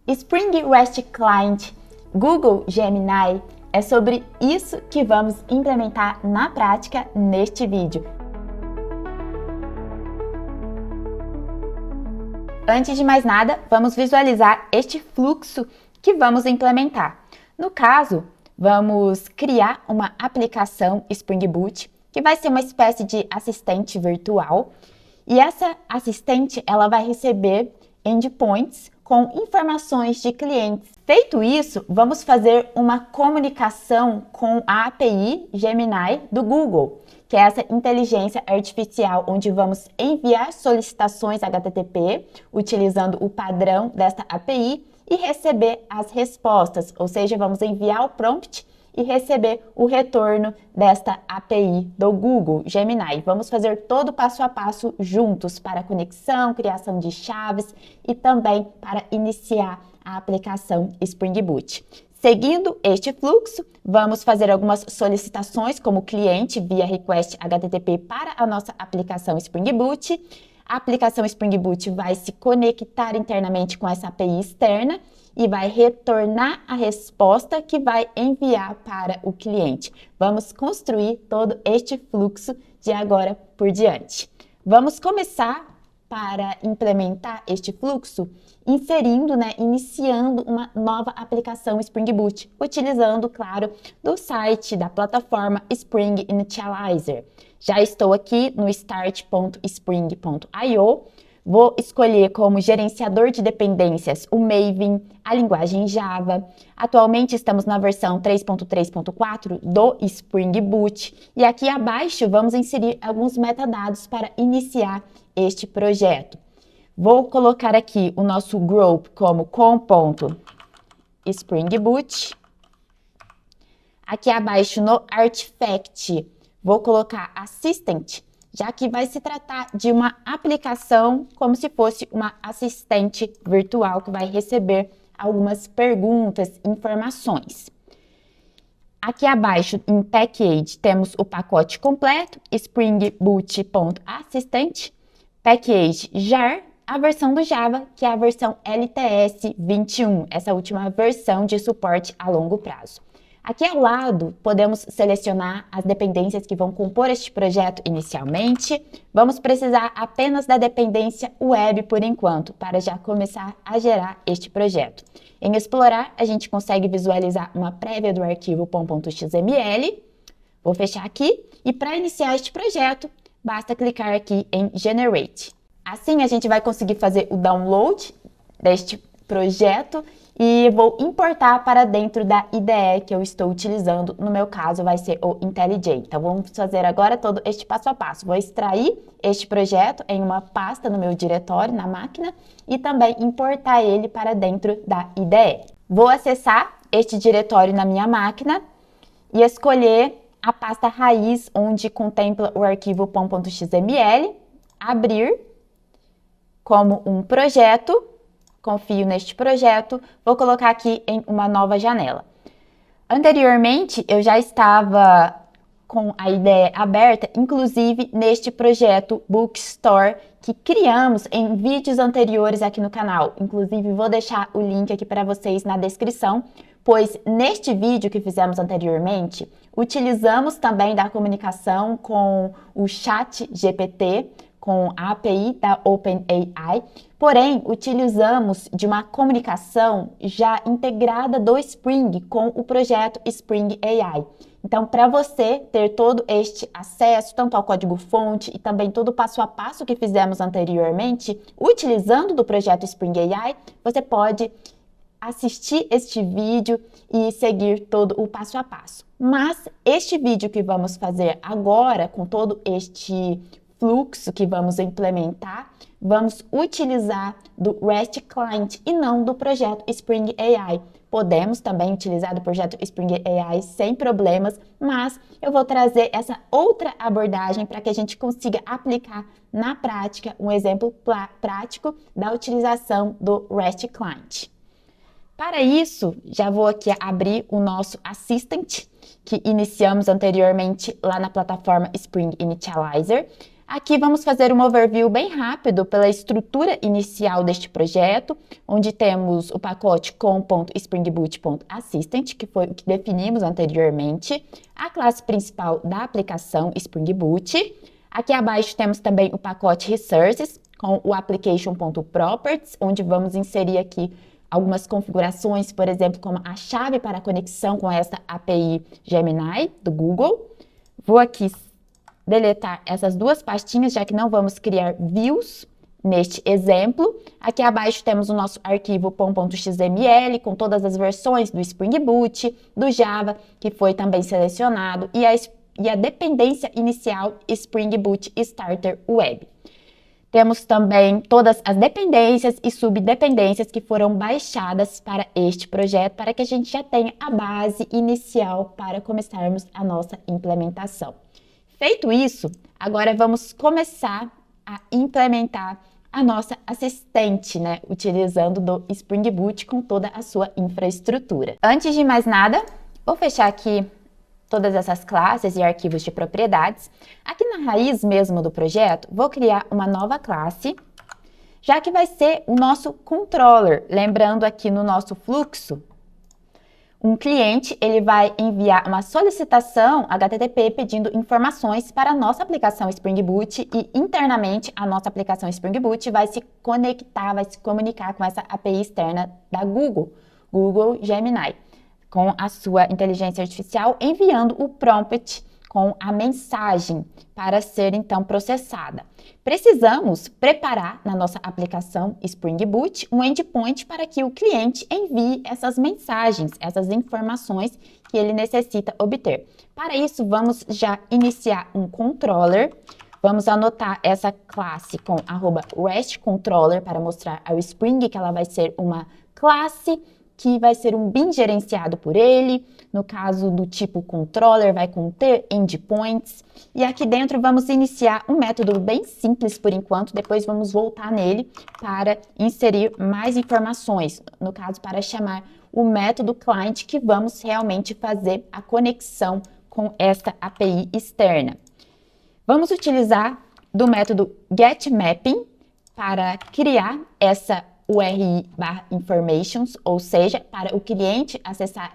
Spring REST Client, Google Gemini, é sobre isso que vamos implementar na prática neste vídeo. Antes de mais nada, vamos visualizar este fluxo que vamos implementar. No caso, vamos criar uma aplicação Spring Boot, que vai ser uma espécie de assistente virtual. E essa assistente, ela vai receber endpoints com informações de clientes. Feito isso, vamos fazer uma comunicação com a API Gemini do Google, que é essa inteligência artificial onde vamos enviar solicitações HTTP utilizando o padrão desta API e receber as respostas, ou seja, vamos enviar o prompt e receber o retorno desta API do Google Gemini. Vamos fazer todo o passo a passo juntos para conexão, criação de chaves e também para iniciar a aplicação Spring Boot. Seguindo este fluxo, vamos fazer algumas solicitações como cliente via request HTTP para a nossa aplicação Spring Boot. A aplicação Spring Boot vai se conectar internamente com essa API externa e vai retornar a resposta que vai enviar para o cliente. Vamos construir todo este fluxo de agora por diante. Vamos começar para implementar este fluxo iniciando uma nova aplicação Spring Boot, utilizando, claro, do site da plataforma Spring Initializer. Já estou aqui no start.spring.io. Vou escolher como gerenciador de dependências o Maven, a linguagem Java. Atualmente estamos na versão 3.3.4 do Spring Boot. E aqui abaixo vamos inserir alguns metadados para iniciar este projeto. Vou colocar aqui o nosso group como com.springboot. Aqui abaixo no artifact vou colocar assistant, já que vai se tratar de uma aplicação como se fosse uma assistente virtual que vai receber algumas perguntas, informações. Aqui abaixo em package temos o pacote completo, springboot.assistant, package jar, a versão do Java, que é a versão LTS 21, essa última versão de suporte a longo prazo. Aqui ao lado, podemos selecionar as dependências que vão compor este projeto inicialmente. Vamos precisar apenas da dependência web por enquanto, para já começar a gerar este projeto. Em Explorar, a gente consegue visualizar uma prévia do arquivo pom.xml. Vou fechar aqui e para iniciar este projeto, basta clicar aqui em Generate. Assim, a gente vai conseguir fazer o download deste projeto e vou importar para dentro da IDE que eu estou utilizando. No meu caso, vai ser o IntelliJ. Então, vamos fazer agora todo este passo a passo. Vou extrair este projeto em uma pasta no meu diretório, na máquina, e também importar ele para dentro da IDE. Vou acessar este diretório na minha máquina e escolher a pasta raiz, onde contempla o arquivo pom.xml, abrir como um projeto. Confio neste projeto, vou colocar aqui em uma nova janela. Anteriormente, eu já estava com a ideia aberta, inclusive neste projeto Bookstore, que criamos em vídeos anteriores aqui no canal. Inclusive, vou deixar o link aqui para vocês na descrição, pois neste vídeo que fizemos anteriormente, utilizamos também da comunicação com o ChatGPT, com a API da OpenAI, porém, utilizamos de uma comunicação já integrada do Spring com o projeto Spring AI. Então, para você ter todo este acesso, tanto ao código-fonte e também todo o passo a passo que fizemos anteriormente, utilizando do projeto Spring AI, você pode assistir este vídeo e seguir todo o passo a passo. Mas este vídeo que vamos fazer agora, com todo este fluxo que vamos implementar, vamos utilizar do REST Client e não do projeto Spring AI. Podemos também utilizar do projeto Spring AI sem problemas, mas eu vou trazer essa outra abordagem para que a gente consiga aplicar na prática um exemplo prático da utilização do REST Client. Para isso, já vou aqui abrir o nosso Assistant, que iniciamos anteriormente lá na plataforma Spring Initializer. Aqui vamos fazer um overview bem rápido pela estrutura inicial deste projeto, onde temos o pacote com.springboot.assistant, que foi o que definimos anteriormente, a classe principal da aplicação Spring Boot. Aqui abaixo temos também o pacote resources, com o application.properties, onde vamos inserir aqui algumas configurações, por exemplo, como a chave para a conexão com essa API Gemini do Google. Vou aqui deletar essas duas pastinhas, já que não vamos criar views neste exemplo. Aqui abaixo temos o nosso arquivo pom.xml com todas as versões do Spring Boot, do Java, que foi também selecionado, e a dependência inicial Spring Boot Starter Web. Temos também todas as dependências e subdependências que foram baixadas para este projeto, para que a gente já tenha a base inicial para começarmos a nossa implementação. Feito isso, agora vamos começar a implementar a nossa assistente, né? Utilizando do Spring Boot com toda a sua infraestrutura. Antes de mais nada, vou fechar aqui todas essas classes e arquivos de propriedades. Aqui na raiz mesmo do projeto, vou criar uma nova classe, já que vai ser o nosso controller. Lembrando aqui no nosso fluxo, um cliente ele vai enviar uma solicitação HTTP pedindo informações para a nossa aplicação Spring Boot e internamente a nossa aplicação Spring Boot vai se conectar, vai se comunicar com essa API externa da Google Gemini, com a sua inteligência artificial enviando o prompt com a mensagem para ser então processada. Precisamos preparar na nossa aplicação Spring Boot um endpoint para que o cliente envie essas mensagens, essas informações que ele necessita obter. Para isso, vamos já iniciar um controller. Vamos anotar essa classe com @REST_controller para mostrar ao Spring que ela vai ser uma classe que vai ser um bin gerenciado por ele. No caso do tipo controller, vai conter endpoints. E aqui dentro vamos iniciar um método bem simples por enquanto, depois vamos voltar nele para inserir mais informações. No caso, para chamar o método client que vamos realmente fazer a conexão com esta API externa. Vamos utilizar do método getMapping para criar essa URI/informations, ou seja, para o cliente acessar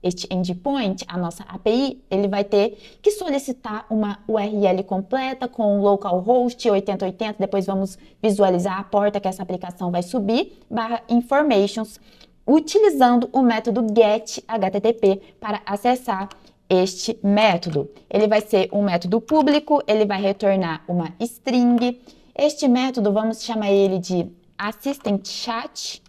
este endpoint, a nossa API, ele vai ter que solicitar uma URL completa com localhost 8080, depois vamos visualizar a porta que essa aplicação vai subir, /informations, utilizando o método getHTTP para acessar este método. Ele vai ser um método público, ele vai retornar uma string. Este método, vamos chamar ele de Assistant Chat,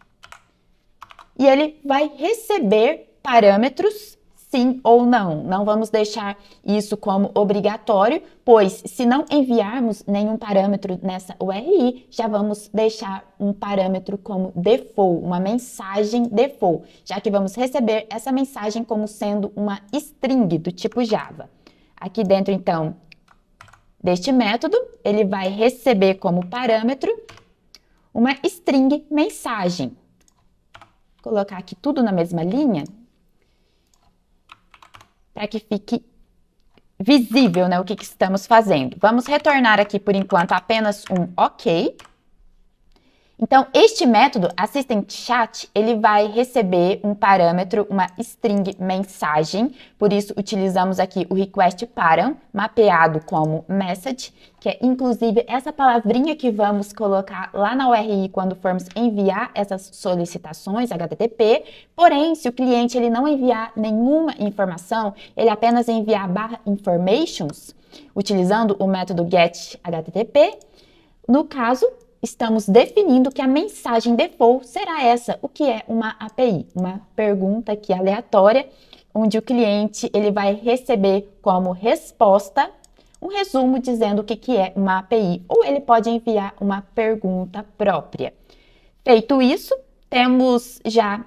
e ele vai receber parâmetros sim ou não. Não vamos deixar isso como obrigatório, pois se não enviarmos nenhum parâmetro nessa URI, já vamos deixar um parâmetro como default, uma mensagem default, já que vamos receber essa mensagem como sendo uma string do tipo Java. Aqui dentro, então, deste método, ele vai receber como parâmetro uma string mensagem. Vou colocar aqui tudo na mesma linha, para que fique visível, né, o que estamos fazendo. Vamos retornar aqui, por enquanto, apenas um OK. Então, este método, Assistant Chat, ele vai receber um parâmetro, uma string mensagem, por isso utilizamos aqui o request param, mapeado como message, que é inclusive essa palavrinha que vamos colocar lá na URI quando formos enviar essas solicitações HTTP. Porém, se o cliente ele não enviar nenhuma informação, ele apenas enviar /informations, utilizando o método getHTTP, no caso, estamos definindo que a mensagem default será essa. O que é uma API? Uma pergunta aqui aleatória, onde o cliente ele vai receber como resposta um resumo dizendo o que é uma API, ou ele pode enviar uma pergunta própria. Feito isso, temos já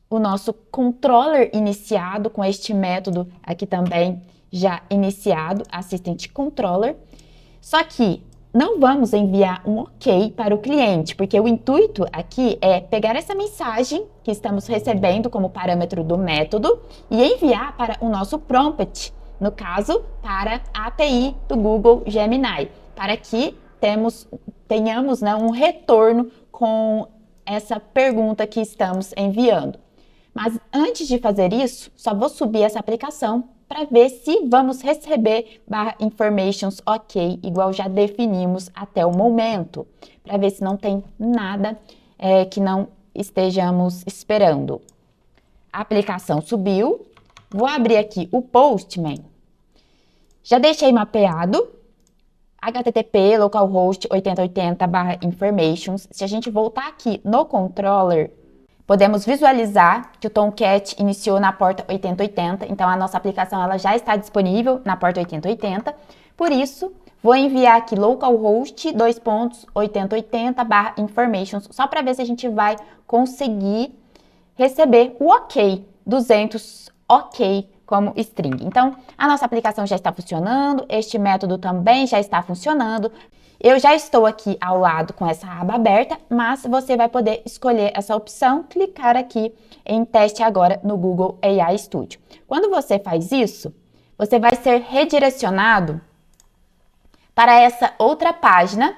o nosso controller iniciado com este método aqui também já iniciado, Assistant Controller. Só que não vamos enviar um OK para o cliente, porque o intuito aqui é pegar essa mensagem que estamos recebendo como parâmetro do método e enviar para o nosso prompt, no caso, para a API do Google Gemini, para que tenhamos, né, um retorno com essa pergunta que estamos enviando. Mas antes de fazer isso, só vou subir essa aplicação para ver se vamos receber /informations ok, igual já definimos até o momento, para ver se não tem nada que não estejamos esperando. A aplicação subiu, vou abrir aqui o Postman, já deixei mapeado, HTTP localhost 8080/informations. Se a gente voltar aqui no controller, podemos visualizar que o Tomcat iniciou na porta 8080, então a nossa aplicação ela já está disponível na porta 8080. Por isso, vou enviar aqui localhost 2.8080/informations, só para ver se a gente vai conseguir receber o OK, 200 OK como string. Então, a nossa aplicação já está funcionando, este método também já está funcionando. Eu já estou aqui ao lado com essa aba aberta, mas você vai poder escolher essa opção, clicar aqui em teste agora no Google AI Studio. Quando você faz isso, você vai ser redirecionado para essa outra página,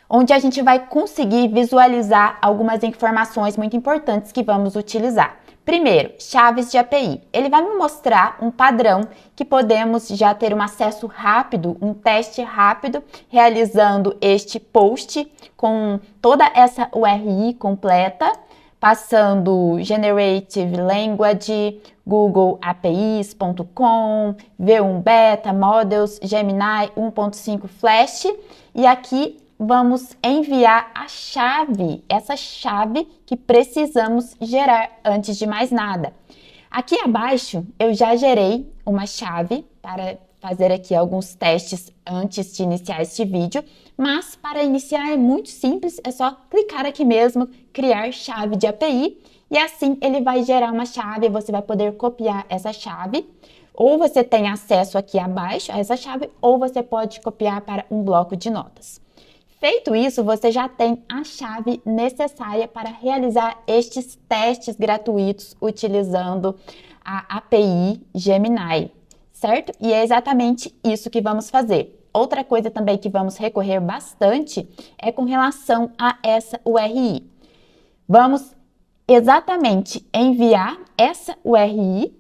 onde a gente vai conseguir visualizar algumas informações muito importantes que vamos utilizar. Primeiro, chaves de API. Ele vai me mostrar um padrão que podemos já ter um acesso rápido, um teste rápido, realizando este post com toda essa URI completa, passando Generative Language, Google APIs.com, V1 Beta, Models, Gemini 1.5 Flash, e aqui vamos enviar a chave, essa chave que precisamos gerar antes de mais nada. Aqui abaixo eu já gerei uma chave para fazer aqui alguns testes antes de iniciar este vídeo, mas para iniciar é muito simples, é só clicar aqui mesmo, criar chave de API, e assim ele vai gerar uma chave, você vai poder copiar essa chave, ou você tem acesso aqui abaixo a essa chave, ou você pode copiar para um bloco de notas. Feito isso, você já tem a chave necessária para realizar estes testes gratuitos utilizando a API Gemini, certo? E é exatamente isso que vamos fazer. Outra coisa também que vamos recorrer bastante é com relação a essa URI. Vamos exatamente enviar essa URI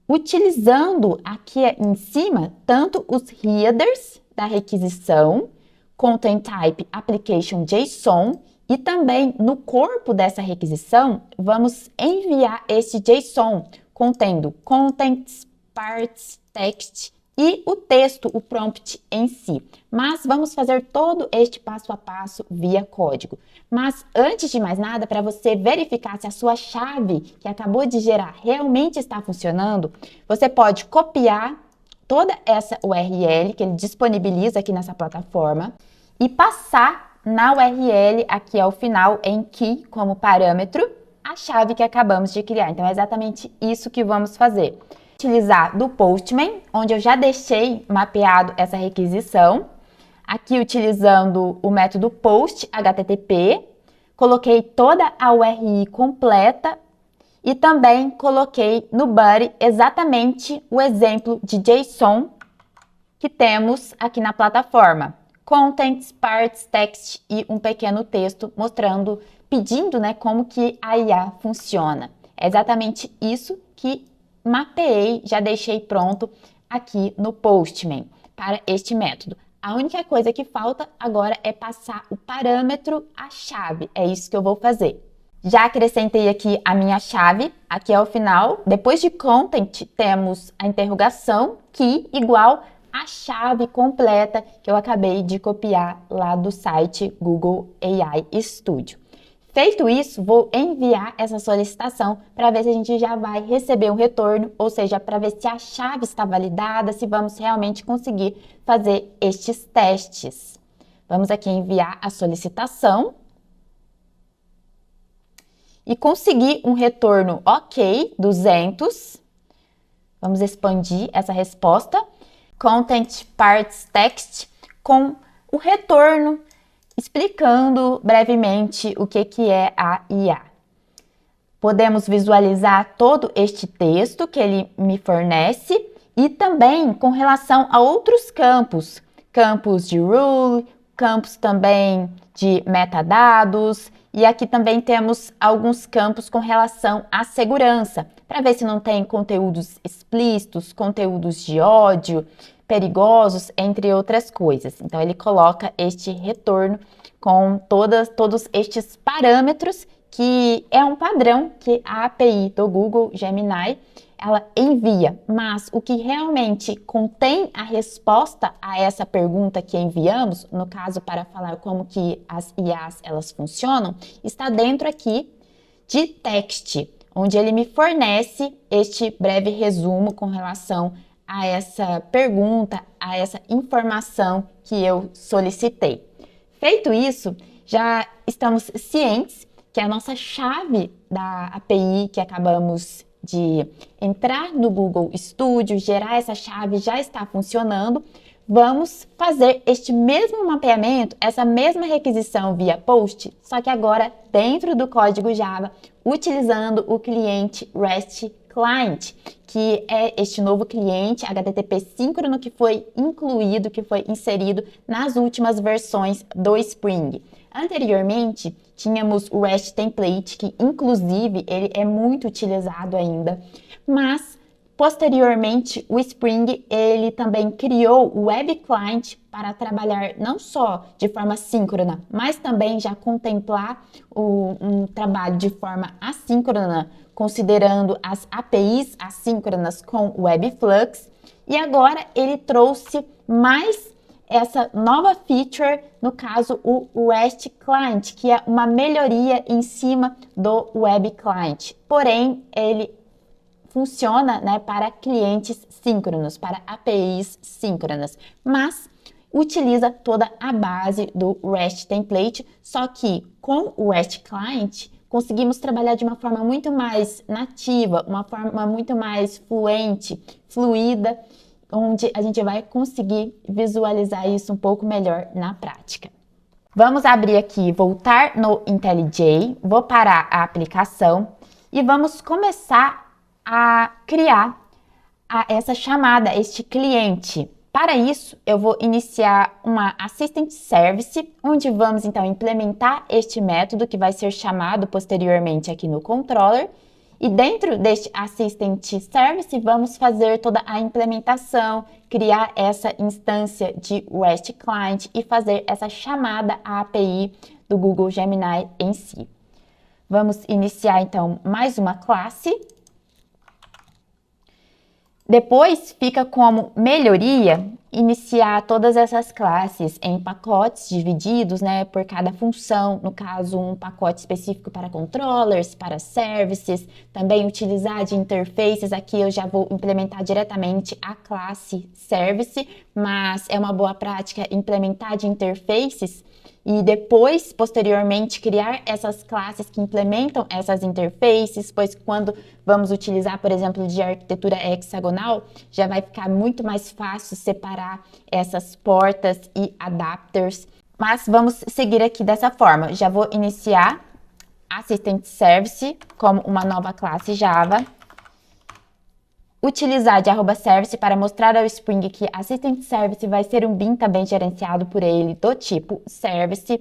utilizando aqui em cima tanto os headers da requisição, Content Type Application JSON, e também no corpo dessa requisição vamos enviar esse JSON contendo contents, parts, text e o texto, o prompt em si. Mas vamos fazer todo este passo a passo via código. Mas antes de mais nada, para você verificar se a sua chave que acabou de gerar realmente está funcionando, você pode copiar toda essa URL que ele disponibiliza aqui nessa plataforma e passar na URL aqui ao final em key como parâmetro a chave que acabamos de criar. Então é exatamente isso que vamos fazer. Utilizar do Postman, onde eu já deixei mapeado essa requisição, aqui utilizando o método post HTTP, coloquei toda a URI completa e também coloquei no body exatamente o exemplo de JSON que temos aqui na plataforma. Contents, parts, text e um pequeno texto mostrando, pedindo, né, como que a IA funciona. É exatamente isso que mapeei, já deixei pronto aqui no Postman para este método. A única coisa que falta agora é passar o parâmetro à chave. É isso que eu vou fazer. Já acrescentei aqui a minha chave, aqui ao final. Depois de content, temos a interrogação, que igual a chave completa que eu acabei de copiar lá do site Google AI Studio. Feito isso, vou enviar essa solicitação para ver se a gente já vai receber um retorno, ou seja, para ver se a chave está validada, se vamos realmente conseguir fazer estes testes. Vamos aqui enviar a solicitação e conseguir um retorno OK, 200. Vamos expandir essa resposta. Content, parts, text, com o retorno explicando brevemente o que é a IA. Podemos visualizar todo este texto que ele me fornece e também com relação a outros campos, campos de rule, campos também de metadados, e aqui também temos alguns campos com relação à segurança, para ver se não tem conteúdos explícitos, conteúdos de ódio, perigosos, entre outras coisas. Então, ele coloca este retorno com todos estes parâmetros, que é um padrão que a API do Google Gemini ela envia, mas o que realmente contém a resposta a essa pergunta que enviamos, no caso para falar como que as IAs elas funcionam, está dentro aqui de text, onde ele me fornece este breve resumo com relação a essa pergunta, a essa informação que eu solicitei. Feito isso, já estamos cientes que a nossa chave da API que acabamos de entrar no Google Studio, gerar essa chave, já está funcionando. Vamos fazer este mesmo mapeamento, essa mesma requisição via POST, só que agora dentro do código Java, utilizando o cliente REST Client, que é este novo cliente HTTP síncrono que foi incluído, que foi inserido nas últimas versões do Spring. Anteriormente, tínhamos o REST Template, que inclusive ele é muito utilizado ainda, mas posteriormente o Spring ele também criou o Web Client para trabalhar não só de forma síncrona, mas também já contemplar um trabalho de forma assíncrona, considerando as APIs assíncronas com o Webflux, e agora ele trouxe mais essa nova feature, no caso o REST Client, que é uma melhoria em cima do Web Client. Porém, ele funciona, né, para clientes síncronos, para APIs síncronas, mas utiliza toda a base do REST Template, só que com o REST Client conseguimos trabalhar de uma forma muito mais nativa, uma forma muito mais fluente, fluida, onde a gente vai conseguir visualizar isso um pouco melhor na prática. Vamos abrir aqui, voltar no IntelliJ, vou parar a aplicação e vamos começar a criar essa chamada, este cliente. Para isso, eu vou iniciar uma Assistant Service, onde vamos então implementar este método que vai ser chamado posteriormente aqui no controller. E dentro deste Assistant Service, vamos fazer toda a implementação, criar essa instância de REST Client e fazer essa chamada à API do Google Gemini em si. Vamos iniciar então mais uma classe. Depois fica como melhoria iniciar todas essas classes em pacotes divididos, né, por cada função, no caso um pacote específico para controllers, para services, também utilizar de interfaces. Aqui eu já vou implementar diretamente a classe service, mas é uma boa prática implementar de interfaces e depois, posteriormente, criar essas classes que implementam essas interfaces, pois quando vamos utilizar, por exemplo, de arquitetura hexagonal, já vai ficar muito mais fácil separar essas portas e adapters. Mas vamos seguir aqui dessa forma. Já vou iniciar Assistant Service como uma nova classe Java. Utilizar de @service para mostrar ao Spring que Assistant Service vai ser um bin também gerenciado por ele do tipo Service.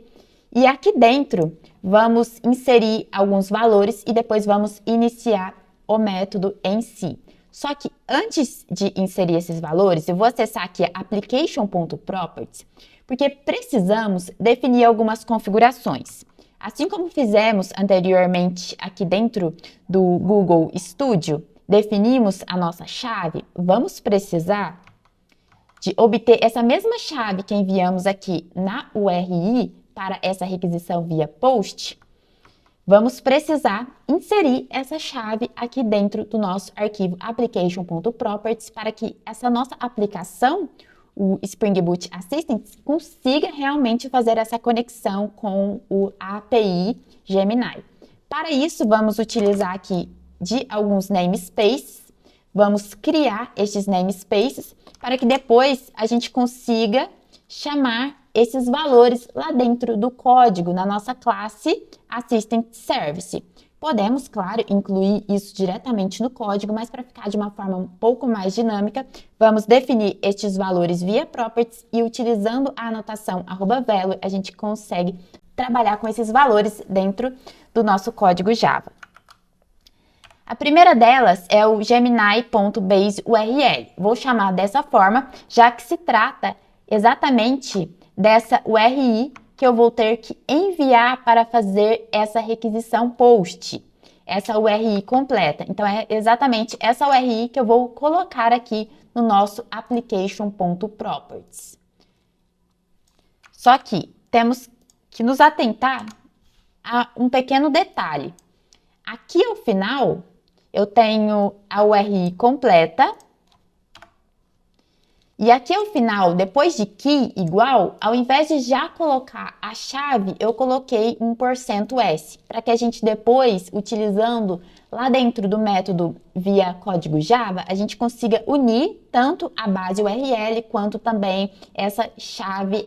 E aqui dentro vamos inserir alguns valores e depois vamos iniciar o método em si. Só que antes de inserir esses valores, eu vou acessar aqui application.properties, porque precisamos definir algumas configurações. Assim como fizemos anteriormente aqui dentro do Google Studio, definimos a nossa chave, vamos precisar de obter essa mesma chave que enviamos aqui na URI para essa requisição via POST. Vamos precisar inserir essa chave aqui dentro do nosso arquivo application.properties para que essa nossa aplicação, o Spring Boot Assistant, consiga realmente fazer essa conexão com a API Gemini. Para isso, vamos utilizar aqui de alguns namespaces, vamos criar estes namespaces para que depois a gente consiga chamar esses valores lá dentro do código, na nossa classe Assistant Service. Podemos, claro, incluir isso diretamente no código, mas para ficar de uma forma um pouco mais dinâmica, vamos definir estes valores via properties e utilizando a anotação @value, a gente consegue trabalhar com esses valores dentro do nosso código Java. A primeira delas é o Gemini.baseURL. Vou chamar dessa forma, já que se trata exatamente dessa URI que eu vou ter que enviar para fazer essa requisição POST, essa URI completa. Então, é exatamente essa URI que eu vou colocar aqui no nosso application.properties. Só que temos que nos atentar a um pequeno detalhe. Aqui ao final, eu tenho a URI completa. E aqui ao final, depois de key igual, ao invés de já colocar a chave, eu coloquei um %s, para que a gente depois, utilizando lá dentro do método via código Java, a gente consiga unir tanto a base URL quanto também essa chave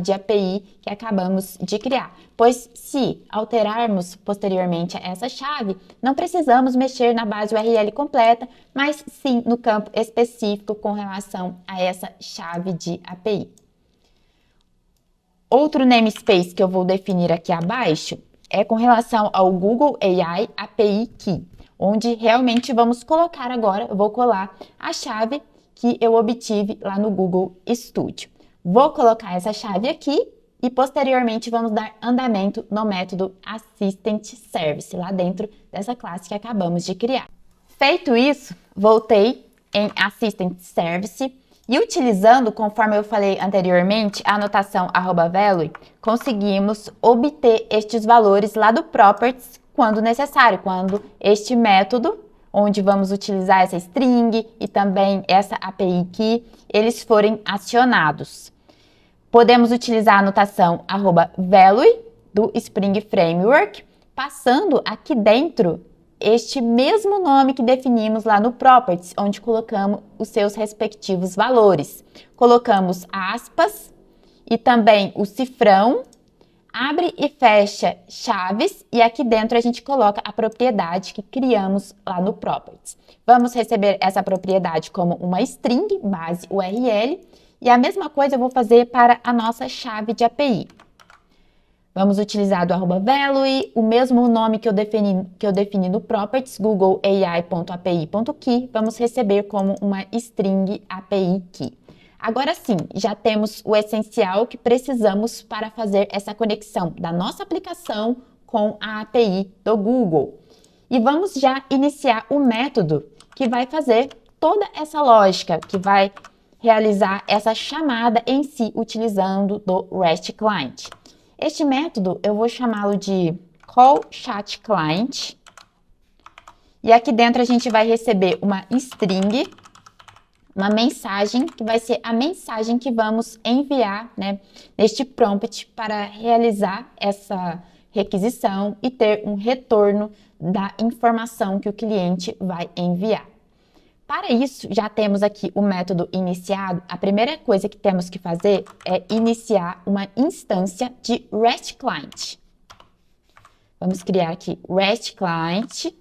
de API que acabamos de criar. Pois se alterarmos posteriormente essa chave, não precisamos mexer na base URL completa, mas sim no campo específico com relação a essa chave de API. Outro namespace que eu vou definir aqui abaixo é com relação ao Google AI API Key, onde realmente vamos colocar agora, eu vou colar a chave que eu obtive lá no Google Studio. Vou colocar essa chave aqui e posteriormente vamos dar andamento no método Assistant Service, lá dentro dessa classe que acabamos de criar. Feito isso, voltei em Assistant Service e utilizando, conforme eu falei anteriormente, a anotação @value, conseguimos obter estes valores lá do Properties quando necessário, quando este método, onde vamos utilizar essa string e também essa API Key, eles forem acionados. Podemos utilizar a anotação @value do Spring Framework, passando aqui dentro este mesmo nome que definimos lá no Properties, onde colocamos os seus respectivos valores. Colocamos aspas e também o cifrão, abre e fecha chaves, e aqui dentro a gente coloca a propriedade que criamos lá no Properties. Vamos receber essa propriedade como uma string, base URL, e a mesma coisa eu vou fazer para a nossa chave de API. Vamos utilizar do @value, o mesmo nome que eu defini no Properties, Google AI.api.key, vamos receber como uma string API Key. Agora sim, já temos o essencial que precisamos para fazer essa conexão da nossa aplicação com a API do Google. E vamos já iniciar o método que vai fazer toda essa lógica, que vai realizar essa chamada em si utilizando do REST Client. Este método eu vou chamá-lo de callChatClient. E aqui dentro a gente vai receber uma string, uma mensagem, que vai ser a mensagem que vamos enviar, né, neste prompt para realizar essa requisição e ter um retorno da informação que o cliente vai enviar. Para isso, já temos aqui o método iniciado. A primeira coisa que temos que fazer é iniciar uma instância de REST Client. Vamos criar aqui REST Client.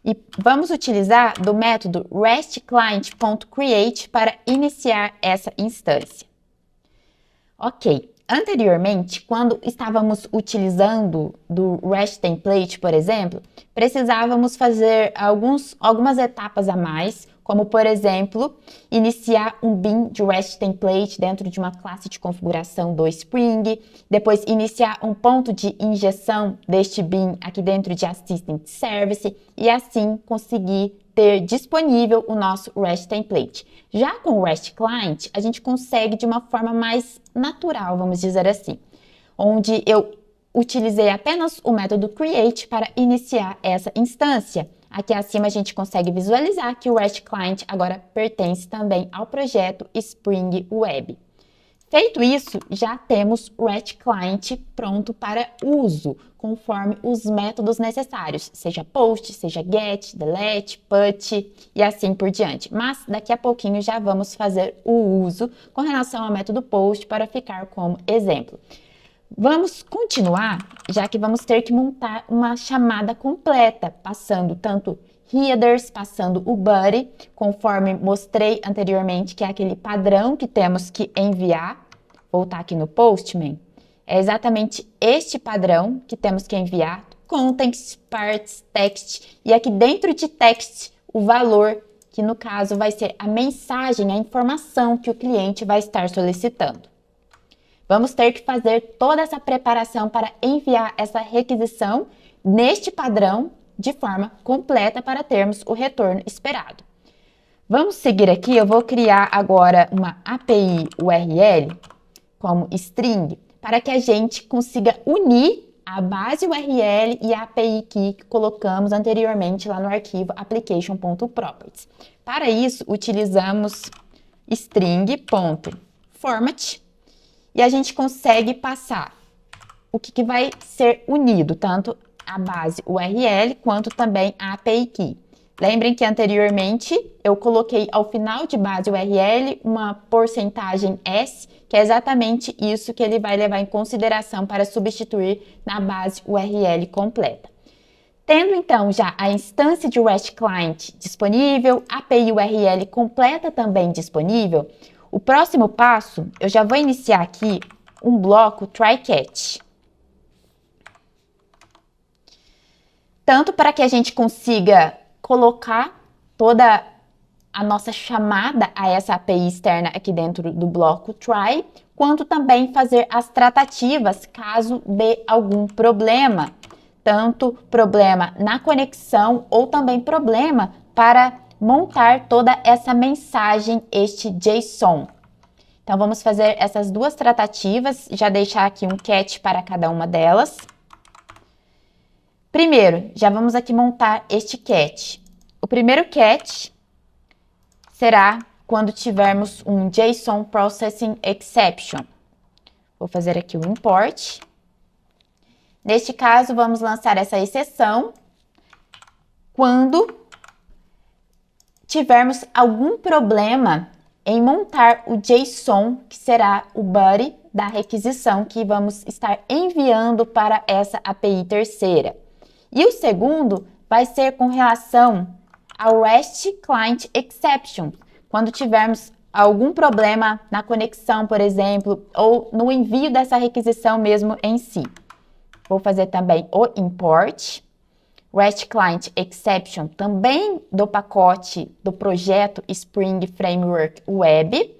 E vamos utilizar do método RESTClient.create para iniciar essa instância. Ok. Anteriormente, quando estávamos utilizando do REST Template, por exemplo, precisávamos fazer algumas etapas a mais, como, por exemplo, iniciar um bin de REST Template dentro de uma classe de configuração do Spring, depois iniciar um ponto de injeção deste bin aqui dentro de Assistant Service e assim conseguir ter disponível o nosso REST Template. Já com o REST Client, a gente consegue de uma forma mais natural, vamos dizer assim, onde eu utilizei apenas o método create para iniciar essa instância. Aqui acima a gente consegue visualizar que o REST Client agora pertence também ao projeto Spring Web. Feito isso, já temos o REST Client pronto para uso, conforme os métodos necessários, seja POST, seja GET, DELETE, PUT e assim por diante. Mas daqui a pouquinho já vamos fazer o uso com relação ao método POST para ficar como exemplo. Vamos continuar, já que vamos ter que montar uma chamada completa, passando tanto headers, passando o body, conforme mostrei anteriormente, que é aquele padrão que temos que enviar. Voltar aqui no Postman. É exatamente este padrão que temos que enviar, context, parts, text, e aqui dentro de text, o valor, que no caso vai ser a mensagem, a informação que o cliente vai estar solicitando. Vamos ter que fazer toda essa preparação para enviar essa requisição neste padrão de forma completa para termos o retorno esperado. Vamos seguir aqui, eu vou criar agora uma API URL como string, para que a gente consiga unir a base URL e a API key que colocamos anteriormente lá no arquivo application.properties. Para isso, utilizamos string.format e a gente consegue passar o que vai ser unido, tanto a base URL quanto também a API key. Lembrem que anteriormente eu coloquei ao final de base URL uma porcentagem S, que é exatamente isso que ele vai levar em consideração para substituir na base URL completa. Tendo então já a instância de REST Client disponível, a API URL completa também disponível, o próximo passo, eu já vou iniciar aqui um bloco try-catch. Tanto para que a gente consiga colocar toda a nossa chamada a essa API externa aqui dentro do bloco try, quanto também fazer as tratativas caso dê algum problema, tanto problema na conexão ou também problema para montar toda essa mensagem, este JSON. Então, vamos fazer essas duas tratativas, já deixar aqui um catch para cada uma delas. Primeiro, já vamos aqui montar este catch. O primeiro catch será quando tivermos um JSON Processing Exception. Vou fazer aqui o import. Neste caso, vamos lançar essa exceção quando tivermos algum problema em montar o JSON, que será o body da requisição que vamos estar enviando para essa API terceira. E o segundo vai ser com relação ao REST Client Exception, quando tivermos algum problema na conexão, por exemplo, ou no envio dessa requisição mesmo em si. Vou fazer também o import, REST Client Exception, também do pacote do projeto Spring Framework Web,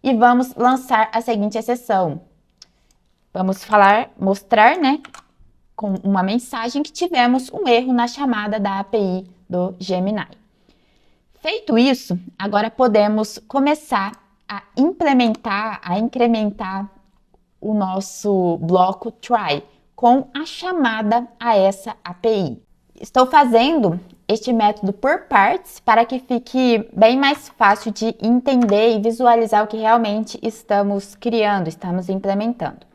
e vamos lançar a seguinte exceção. Vamos mostrar, né, com uma mensagem que tivemos um erro na chamada da API do Gemini. Feito isso, agora podemos começar a implementar, a incrementar o nosso bloco try com a chamada a essa API. Estou fazendo este método por partes para que fique bem mais fácil de entender e visualizar o que realmente estamos criando, estamos implementando.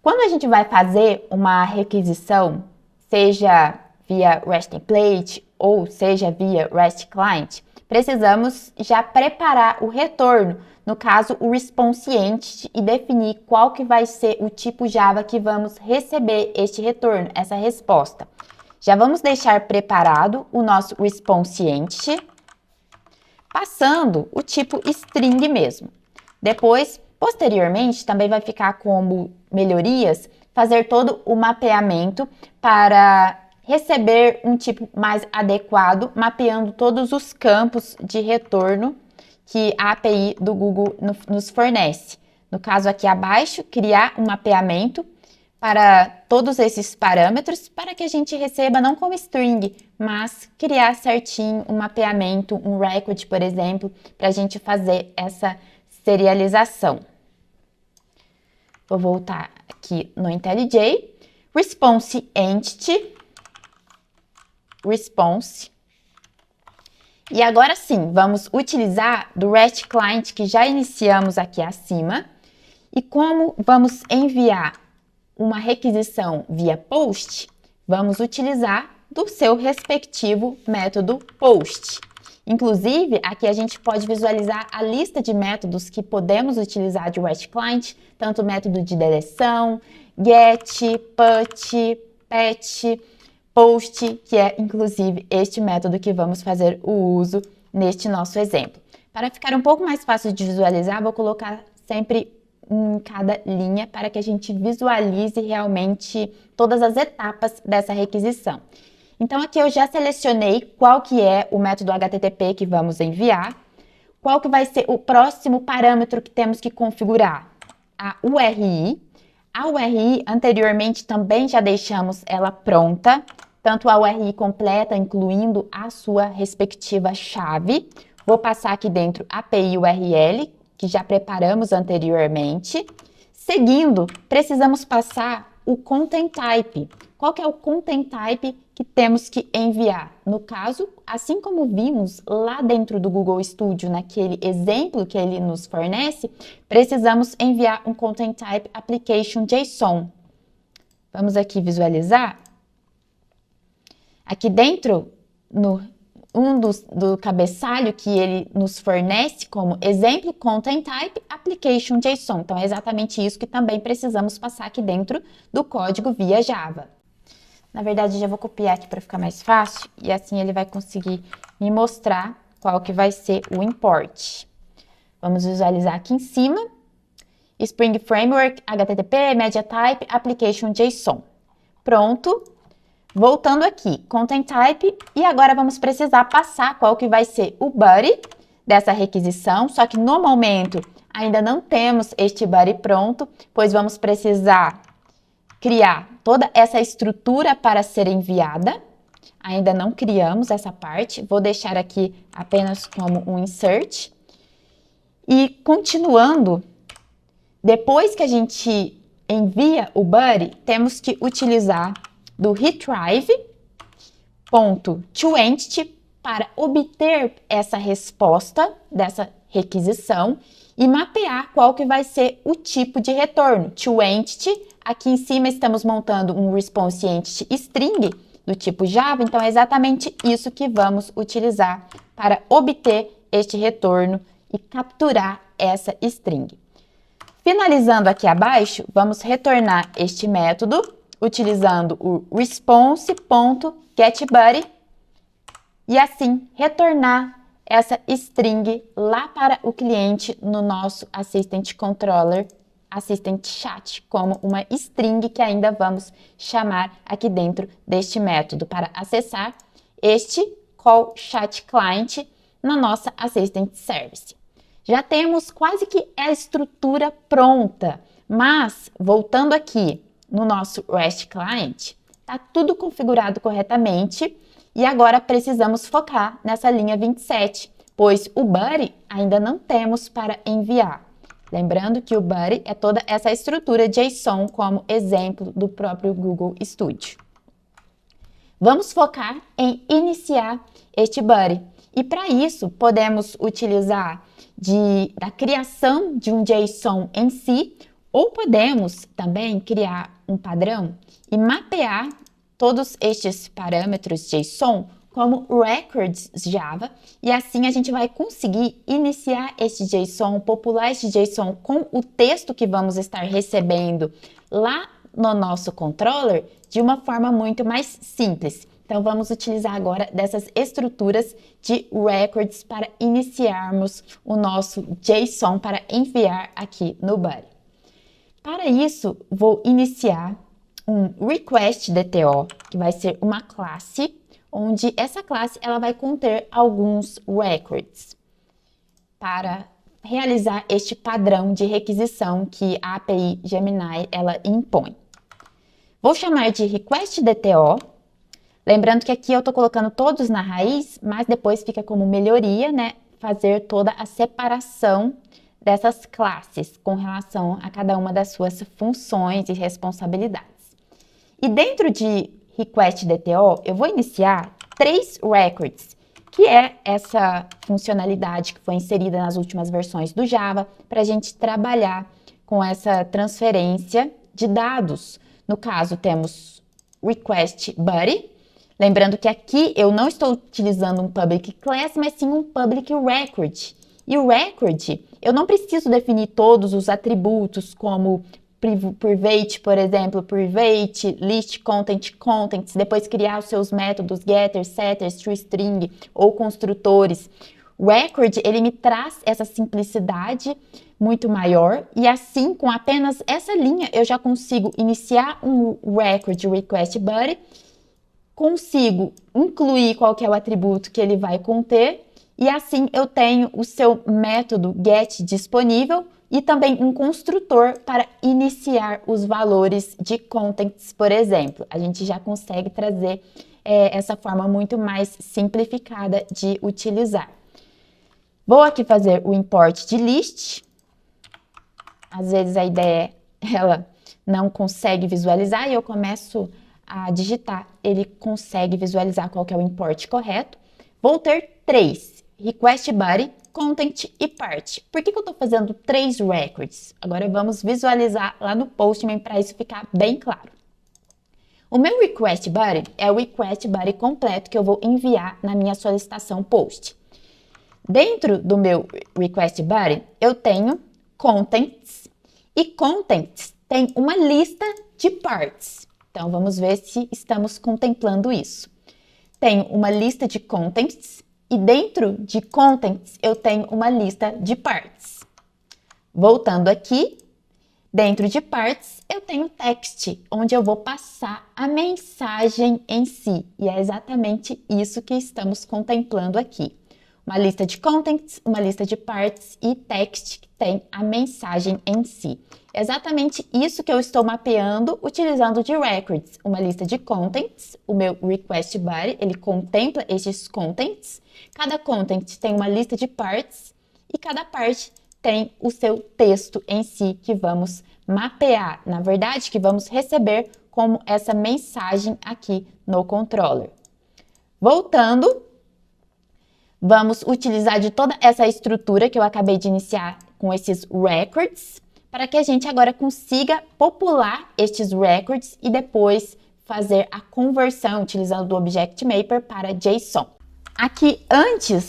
Quando a gente vai fazer uma requisição, seja via REST Template ou seja via REST Client, precisamos já preparar o retorno, no caso o response entity, e definir qual que vai ser o tipo Java que vamos receber este retorno, essa resposta. Já vamos deixar preparado o nosso response entity, passando o tipo string mesmo. Depois, posteriormente, também vai ficar como melhorias fazer todo o mapeamento para receber um tipo mais adequado, mapeando todos os campos de retorno que a API do Google nos fornece. No caso aqui abaixo, criar um mapeamento para todos esses parâmetros, para que a gente receba não como string, mas criar certinho um mapeamento, um record, por exemplo, para a gente fazer essa serialização. Vou voltar aqui no IntelliJ, response entity, response. E agora sim, vamos utilizar do REST Client que já iniciamos aqui acima. E como vamos enviar uma requisição via POST, vamos utilizar do seu respectivo método POST. Inclusive, aqui a gente pode visualizar a lista de métodos que podemos utilizar de REST Client, tanto o método de deleção, get, put, patch, post, que é inclusive este método que vamos fazer o uso neste nosso exemplo. Para ficar um pouco mais fácil de visualizar, vou colocar sempre em cada linha para que a gente visualize realmente todas as etapas dessa requisição. Então aqui eu já selecionei qual que é o método HTTP que vamos enviar, qual que vai ser o próximo parâmetro que temos que configurar, a URI. A URI anteriormente também já deixamos ela pronta, tanto a URI completa, incluindo a sua respectiva chave. Vou passar aqui dentro a API URL, que já preparamos anteriormente. Seguindo, precisamos passar o content type. Qual que é o content type que temos que enviar? No caso, assim como vimos lá dentro do Google Studio, naquele exemplo que ele nos fornece, precisamos enviar um content type application JSON. Vamos aqui visualizar. Aqui dentro, do cabeçalho que ele nos fornece como exemplo, content type application JSON. Então, é exatamente isso que também precisamos passar aqui dentro do código via Java. Na verdade, já vou copiar aqui para ficar mais fácil e assim ele vai conseguir me mostrar qual que vai ser o import. Vamos visualizar aqui em cima. Spring Framework, HTTP, Media Type, Application JSON. Pronto. Voltando aqui, Content Type, e agora vamos precisar passar qual que vai ser o body dessa requisição, só que no momento ainda não temos este body pronto, pois vamos precisar criar toda essa estrutura para ser enviada. Ainda não criamos essa parte, vou deixar aqui apenas como um insert. E continuando, depois que a gente envia o body, temos que utilizar do retrieve.toEntity para obter essa resposta dessa requisição e mapear qual que vai ser o tipo de retorno. ToEntity, aqui em cima estamos montando um response entity string do tipo Java, então é exatamente isso que vamos utilizar para obter este retorno e capturar essa string. Finalizando aqui abaixo, vamos retornar este método utilizando o response.getBuddy e assim retornar essa string lá para o cliente no nosso Assistant Controller, Assistant Chat, como uma string que ainda vamos chamar aqui dentro deste método para acessar este Call Chat Client na nossa Assistant Service. Já temos quase que a estrutura pronta, mas voltando aqui no nosso REST Client, está tudo configurado corretamente e agora precisamos focar nessa linha 27, pois o body ainda não temos para enviar. Lembrando que o body é toda essa estrutura JSON como exemplo do próprio Google Studio. Vamos focar em iniciar este body e para isso podemos utilizar da criação de um JSON em si, ou podemos também criar um padrão e mapear todos estes parâmetros JSON como records Java, e assim a gente vai conseguir iniciar este JSON, popular este JSON com o texto que vamos estar recebendo lá no nosso controller de uma forma muito mais simples. Então, vamos utilizar agora dessas estruturas de records para iniciarmos o nosso JSON para enviar aqui no body. Para isso, vou iniciar um request.dto, que vai ser uma classe, onde essa classe ela vai conter alguns records para realizar este padrão de requisição que a API Gemini ela impõe. Vou chamar de request.dto, lembrando que aqui eu estou colocando todos na raiz, mas depois fica como melhoria, né, fazer toda a separação dessas classes com relação a cada uma das suas funções e responsabilidades. E dentro de request.dto, eu vou iniciar 3 records, que é essa funcionalidade que foi inserida nas últimas versões do Java para a gente trabalhar com essa transferência de dados. No caso, temos request buddy, lembrando que aqui eu não estou utilizando um public class, mas sim um public record. E o record, eu não preciso definir todos os atributos como private, por exemplo, private, list, content, contents, depois criar os seus métodos getters, setters, toString ou construtores. O record, ele me traz essa simplicidade muito maior e assim, com apenas essa linha, eu já consigo iniciar um record request body, consigo incluir qual que é o atributo que ele vai conter e assim eu tenho o seu método get disponível e também um construtor para iniciar os valores de contents, por exemplo. A gente já consegue trazer essa forma muito mais simplificada de utilizar. Vou aqui fazer o import de list. Às vezes a ideia ela não consegue visualizar e eu começo a digitar, ele consegue visualizar qual que é o import correto. Vou ter 3, request body, content e part. Por que eu estou fazendo 3 records? Agora vamos visualizar lá no Postman para isso ficar bem claro. O meu request body é o request body completo que eu vou enviar na minha solicitação post. Dentro do meu request body, eu tenho contents e contents tem uma lista de parts. Então, vamos ver se estamos contemplando isso. Tenho uma lista de contents e dentro de contents eu tenho uma lista de parts. Voltando aqui, dentro de parts eu tenho text, onde eu vou passar a mensagem em si. E é exatamente isso que estamos contemplando aqui. Uma lista de contents, uma lista de parts e text que tem a mensagem em si. É exatamente isso que eu estou mapeando utilizando de records. Uma lista de contents, o meu request body, ele contempla esses contents. Cada content tem uma lista de parts e cada part tem o seu texto em si que vamos mapear. Na verdade, que vamos receber como essa mensagem aqui no controller. Voltando, vamos utilizar de toda essa estrutura que eu acabei de iniciar com esses records, para que a gente agora consiga popular estes records e depois fazer a conversão utilizando o Object Mapper para JSON. Aqui, antes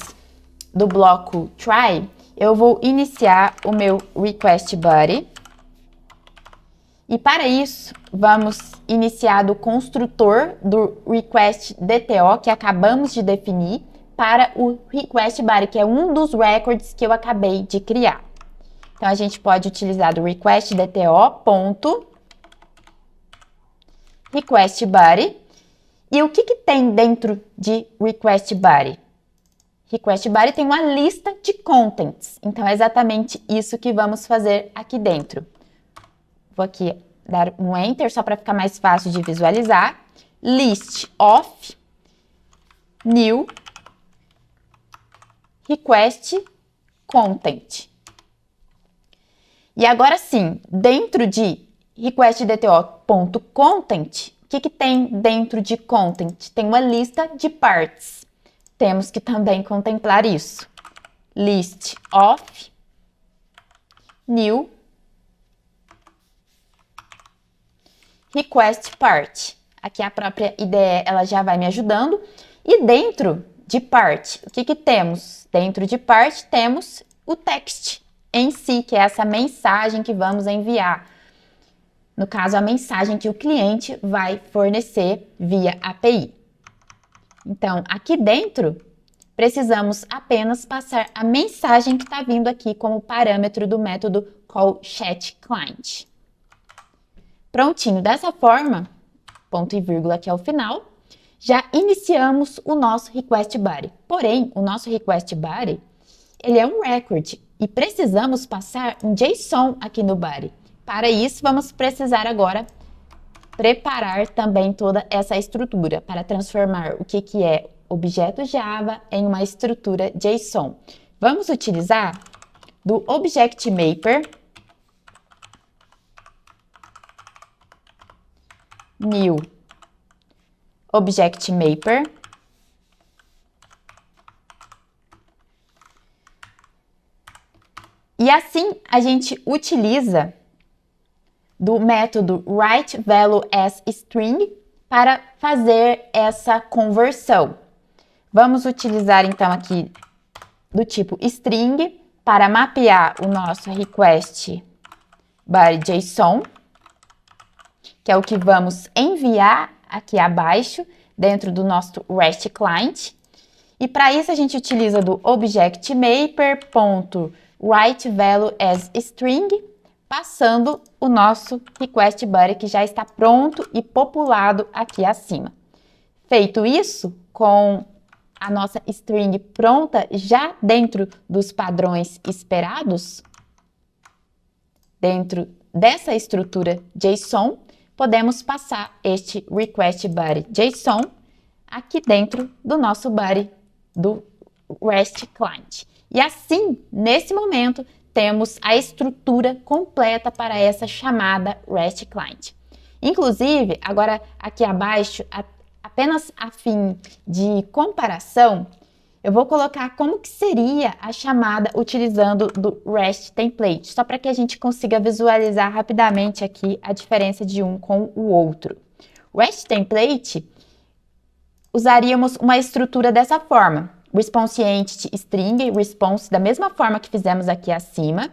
do bloco try, eu vou iniciar o meu request body. E para isso, vamos iniciar do construtor do request DTO que acabamos de definir para o request body, que é um dos records que eu acabei de criar. Então, a gente pode utilizar do request DTO ponto request body. E o que tem dentro de request body? Request body tem uma lista de contents. Então, é exatamente isso que vamos fazer aqui dentro. Vou aqui dar um Enter só para ficar mais fácil de visualizar. List of new request content. E agora sim, dentro de requestdto.content, o que tem dentro de content? Tem uma lista de parts. Temos que também contemplar isso. List of new request part. Aqui a própria IDE ela já vai me ajudando. E dentro de part, o que temos? Dentro de part temos o text em si, que é essa mensagem que vamos enviar. No caso, a mensagem que o cliente vai fornecer via API. Então, aqui dentro, precisamos apenas passar a mensagem que está vindo aqui como parâmetro do método callChatClient. Prontinho, dessa forma, ponto e vírgula aqui ao final, já iniciamos o nosso request body. Porém, o nosso request body, ele é um record e precisamos passar um JSON aqui no body. Para isso, vamos precisar agora preparar também toda essa estrutura para transformar o que é objeto Java em uma estrutura JSON. Vamos utilizar do Object Mapper new Object Mapper e assim a gente utiliza do método writeValueAsString para fazer essa conversão. Vamos utilizar então aqui do tipo string para mapear o nosso request body JSON. que é o que vamos enviar aqui abaixo, dentro do nosso REST Client. E para isso a gente utiliza do object mapper.writeValueAsString, passando o nosso request body que já está pronto e populado aqui acima. Feito isso, com a nossa string pronta já dentro dos padrões esperados, dentro dessa estrutura JSON, podemos passar este request body JSON aqui dentro do nosso body do REST Client. E assim, nesse momento, temos a estrutura completa para essa chamada REST Client. Inclusive, agora aqui abaixo, apenas a fim de comparação, eu vou colocar como que seria a chamada utilizando do REST Template, só para que a gente consiga visualizar rapidamente aqui a diferença de um com o outro. O REST Template, usaríamos uma estrutura dessa forma, response entity string, response, da mesma forma que fizemos aqui acima,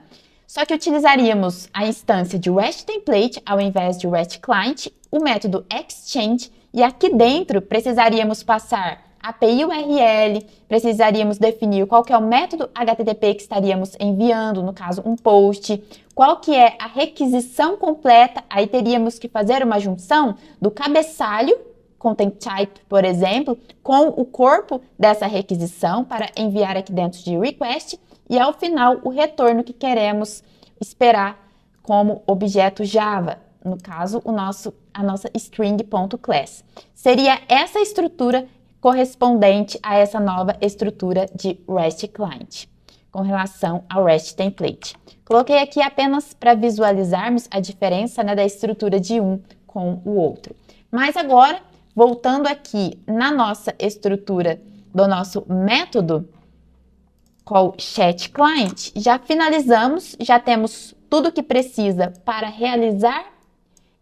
só que utilizaríamos a instância de REST Template ao invés de REST Client, o método exchange, e aqui dentro precisaríamos passar API URL, precisaríamos definir qual que é o método HTTP que estaríamos enviando, no caso um post, qual que é a requisição completa, aí teríamos que fazer uma junção do cabeçalho, content type, por exemplo, com o corpo dessa requisição para enviar aqui dentro de request e ao final o retorno que queremos esperar como objeto Java, no caso a nossa string.class. Seria essa estrutura correspondente a essa nova estrutura de REST Client, com relação ao REST Template. Coloquei aqui apenas para visualizarmos a diferença, né, da estrutura de um com o outro. Mas agora, voltando aqui na nossa estrutura do nosso método callChatClient, já finalizamos, já temos tudo que precisa para realizar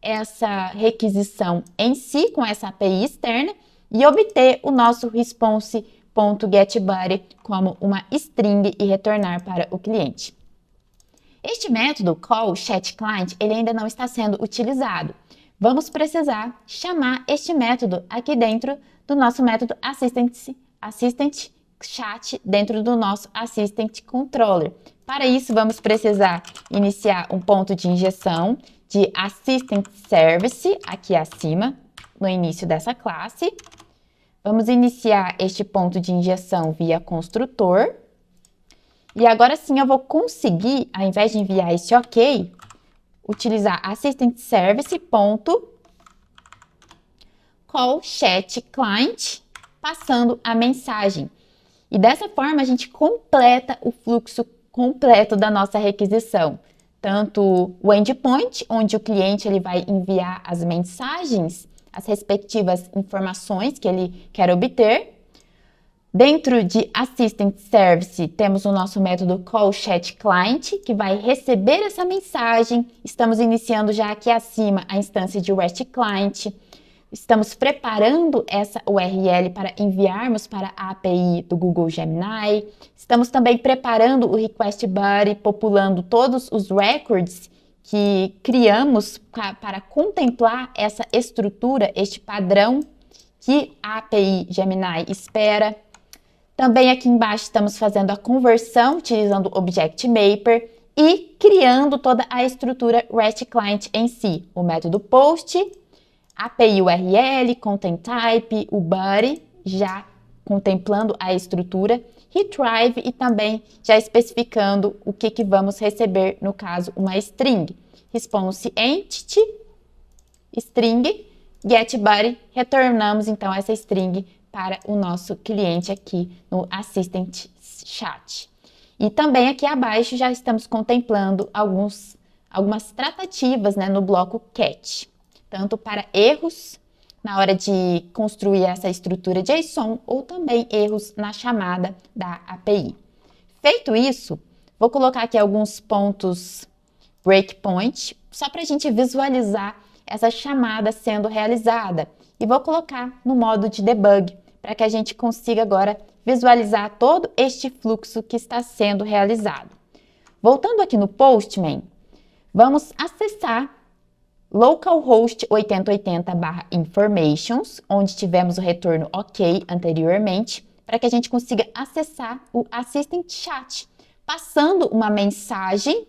essa requisição em si com essa API externa e obter o nosso response.getBody como uma string e retornar para o cliente. Este método callChatClient, ele ainda não está sendo utilizado. Vamos precisar chamar este método aqui dentro do nosso método Assistant Chat, dentro do nosso Assistant Controller. Para isso, vamos precisar iniciar um ponto de injeção de Assistant Service aqui acima, no início dessa classe. Vamos iniciar este ponto de injeção via construtor. E agora sim eu vou conseguir, ao invés de enviar esse OK, utilizar Assistant Service callChatClient, passando a mensagem. E dessa forma a gente completa o fluxo completo da nossa requisição. Tanto o endpoint, onde o cliente ele vai enviar as mensagens, as respectivas informações que ele quer obter. Dentro de Assistant Service, temos o nosso método callChatClient, que vai receber essa mensagem. Estamos iniciando já aqui acima a instância de REST Client. Estamos preparando essa URL para enviarmos para a API do Google Gemini. Estamos também preparando o Request Body, populando todos os records que criamos para contemplar essa estrutura, este padrão que a API Gemini espera. Também aqui embaixo estamos fazendo a conversão utilizando o Object Mapper e criando toda a estrutura REST Client em si, o método POST, API URL, Content Type, o Body, já contemplando a estrutura, Retrieve e também já especificando o que vamos receber, no caso, uma string. Response Entity, string, getBody, retornamos então essa string para o nosso cliente aqui no Assistant Chat. E também aqui abaixo já estamos contemplando algumas tratativas, né, no bloco CAT, tanto para erros na hora de construir essa estrutura JSON ou também erros na chamada da API. Feito isso, vou colocar aqui alguns pontos breakpoint, só para a gente visualizar essa chamada sendo realizada. E vou colocar no modo de debug, para que a gente consiga agora visualizar todo este fluxo que está sendo realizado. Voltando aqui no Postman, vamos acessar localhost 8080/informations, onde tivemos o retorno OK anteriormente, para que a gente consiga acessar o Assistant Chat, passando uma mensagem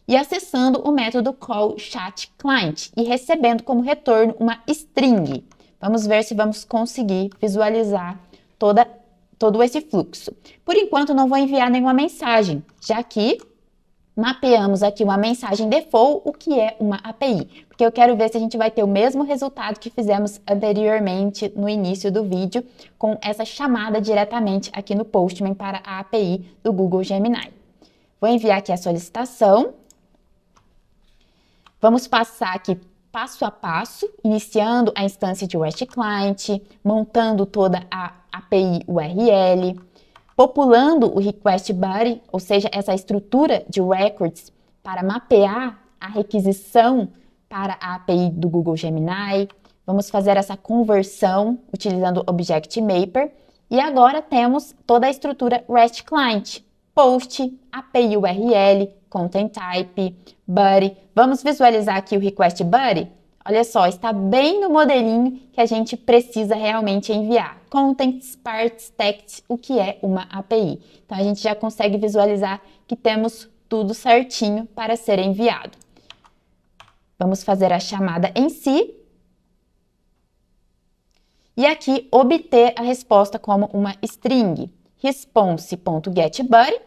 e acessando o método call chat client e recebendo como retorno uma string. Vamos ver se vamos conseguir visualizar todo esse fluxo. Por enquanto, não vou enviar nenhuma mensagem, já que mapeamos aqui uma mensagem default, o que é uma API, porque eu quero ver se a gente vai ter o mesmo resultado que fizemos anteriormente no início do vídeo, com essa chamada diretamente aqui no Postman para a API do Google Gemini. Vou enviar aqui a solicitação. Vamos passar aqui passo a passo, iniciando a instância de REST Client, montando toda a API URL, populando o Request Body, ou seja, essa estrutura de records para mapear a requisição para a API do Google Gemini. Vamos fazer essa conversão utilizando o Object Mapper. E agora temos toda a estrutura REST Client, Post, API URL, Content Type, Body. Vamos visualizar aqui o Request Body? Olha só, está bem no modelinho que a gente precisa realmente enviar. Contents, Parts, Text, o que é uma API. Então, a gente já consegue visualizar que temos tudo certinho para ser enviado. Vamos fazer a chamada em si. E aqui, obter a resposta como uma string. Response.getBody.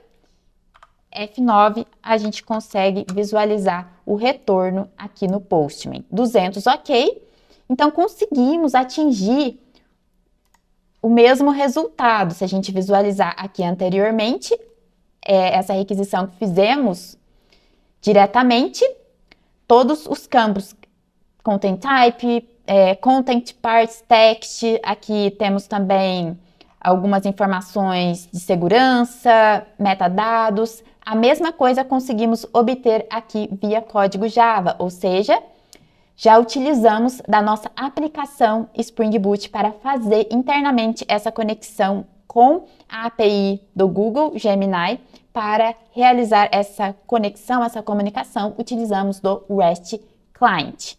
F9, a gente consegue visualizar o retorno aqui no Postman. 200, ok. Então, conseguimos atingir o mesmo resultado. Se a gente visualizar aqui anteriormente, essa requisição que fizemos diretamente, todos os campos Content Type, Content Parts, Text, aqui temos também algumas informações de segurança, metadados. A mesma coisa conseguimos obter aqui via código Java, ou seja, já utilizamos da nossa aplicação Spring Boot para fazer internamente essa conexão com a API do Google Gemini. Para realizar essa conexão, essa comunicação, utilizamos do REST Client.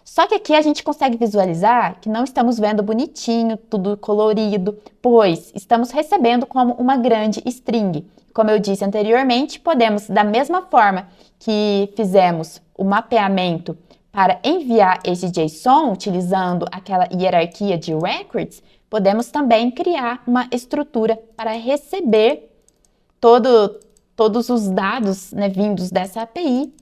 Só que aqui a gente consegue visualizar que não estamos vendo bonitinho, tudo colorido, pois estamos recebendo como uma grande string. Como eu disse anteriormente, podemos, da mesma forma que fizemos o mapeamento para enviar esse JSON, utilizando aquela hierarquia de records, podemos também criar uma estrutura para receber todos os dados, né, vindos dessa API,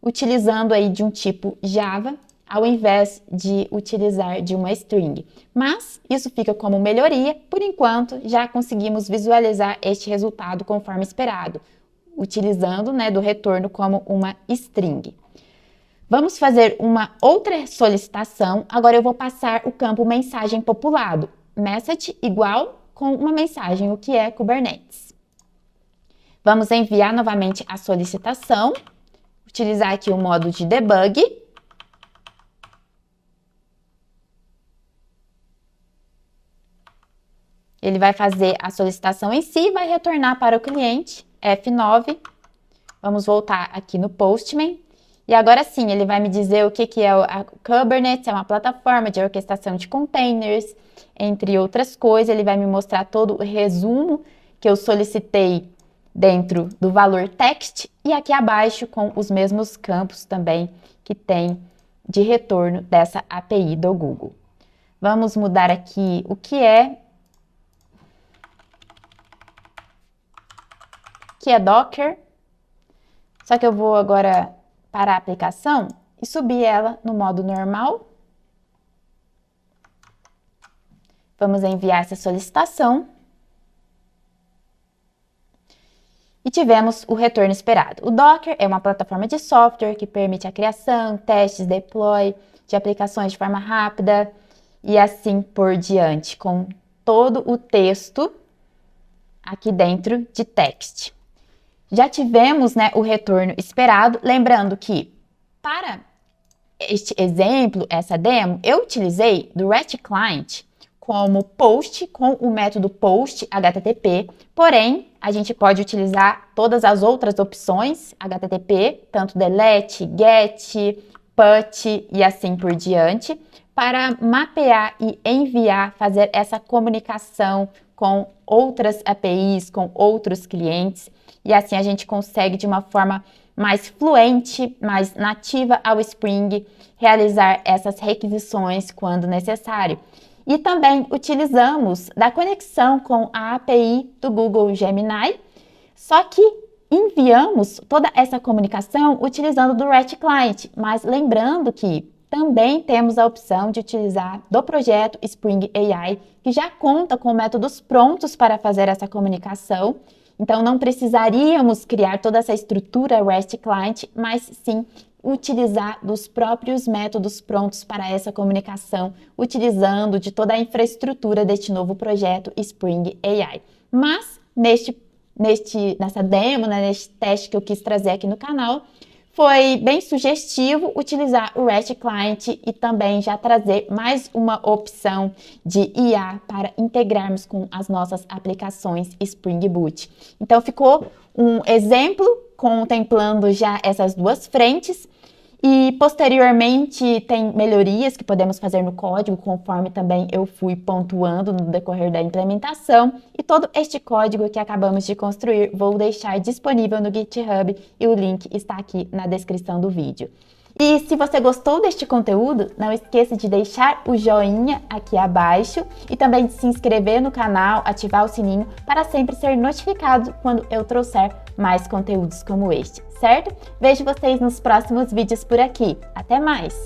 utilizando aí de um tipo Java, ao invés de utilizar de uma string. Mas isso fica como melhoria. Por enquanto, já conseguimos visualizar este resultado conforme esperado, utilizando, né, do retorno como uma string. Vamos fazer uma outra solicitação. Agora eu vou passar o campo mensagem populado. Message igual com uma mensagem, o que é Kubernetes. Vamos enviar novamente a solicitação. Utilizar aqui o modo de debug. Ele vai fazer a solicitação em si e vai retornar para o cliente, F9. Vamos voltar aqui no Postman. E agora sim, ele vai me dizer o que é a Kubernetes, é uma plataforma de orquestração de containers, entre outras coisas. Ele vai me mostrar todo o resumo que eu solicitei dentro do valor text e aqui abaixo com os mesmos campos também que tem de retorno dessa API do Google. Vamos mudar aqui o que é Docker, só que eu vou agora para a aplicação e subir ela no modo normal. Vamos enviar essa solicitação. E tivemos o retorno esperado. O Docker é uma plataforma de software que permite a criação, testes, deploy de aplicações de forma rápida e assim por diante, com todo o texto aqui dentro de text. Já tivemos, né, o retorno esperado, lembrando que para este exemplo, essa demo, eu utilizei do REST Client como post com o método post HTTP, porém, a gente pode utilizar todas as outras opções HTTP, tanto delete, get, PUT e assim por diante, para mapear e enviar, fazer essa comunicação com outras APIs, com outros clientes, e assim a gente consegue de uma forma mais fluente, mais nativa ao Spring, realizar essas requisições quando necessário. E também utilizamos da conexão com a API do Google Gemini, só que enviamos toda essa comunicação utilizando do REST Client, mas lembrando que também temos a opção de utilizar do projeto Spring AI, que já conta com métodos prontos para fazer essa comunicação. Então, não precisaríamos criar toda essa estrutura REST Client, mas sim utilizar dos próprios métodos prontos para essa comunicação, utilizando de toda a infraestrutura deste novo projeto Spring AI. Mas, nessa demo, neste teste que eu quis trazer aqui no canal, foi bem sugestivo utilizar o REST Client e também já trazer mais uma opção de IA para integrarmos com as nossas aplicações Spring Boot. Então, ficou um exemplo contemplando já essas duas frentes. E posteriormente tem melhorias que podemos fazer no código, conforme também eu fui pontuando no decorrer da implementação. E todo este código que acabamos de construir vou deixar disponível no GitHub e o link está aqui na descrição do vídeo. E se você gostou deste conteúdo, não esqueça de deixar o joinha aqui abaixo e também de se inscrever no canal, ativar o sininho para sempre ser notificado quando eu trouxer mais conteúdos como este, certo? Vejo vocês nos próximos vídeos por aqui. Até mais!